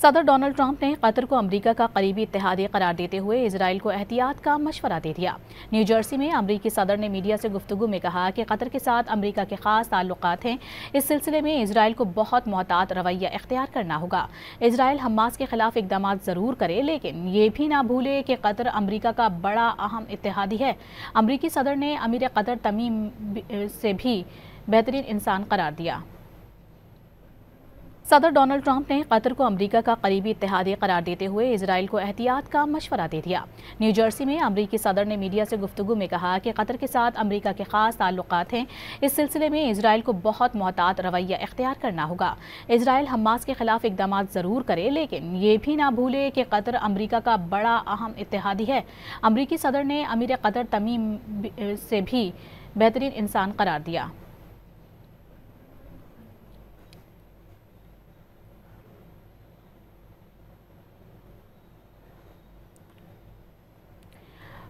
صدر Donald Trump نے قطر کو امریکہ کا قریبی اتحادی قرار دیتے ہوئے اسرائیل کو احتیاط کا مشورہ دے دیا۔ نیو جرسی میں امریکی صدر نے میڈیا سے گفتگو میں کہا کہ قطر کے ساتھ امریکہ کے خاص تعلقات ہیں، اس سلسلے میں اسرائیل کو بہت محتاط رویہ اختیار کرنا ہوگا۔ اسرائیل حماس کے خلاف اقدامات ضرور کرے، لیکن یہ بھی نہ بھولے کہ قطر امریکہ کا بڑا اہم اتحادی ہے۔ امریکی صدر نے امیر قطر تمیم سے بھی بہترین انسان قرار دیا۔ صدر ڈونلڈ ٹرمپ نے قطر کو امریکہ کا قریبی اتحادی قرار دیتے ہوئے اسرائیل کو احتیاط کا مشورہ دے دیا۔ نیو جرسی میں امریکی صدر نے میڈیا سے گفتگو میں کہا کہ قطر کے ساتھ امریکہ کے خاص تعلقات ہیں، اس سلسلے میں اسرائیل کو بہت محتاط رویہ اختیار کرنا ہوگا۔ اسرائیل حماس کے خلاف اقدامات ضرور کرے، لیکن یہ بھی نہ بھولے کہ قطر امریکہ کا بڑا اہم اتحادی ہے۔ امریکی صدر نے امیر قطر تمیم سے بھی بہترین انسان قرار دیا۔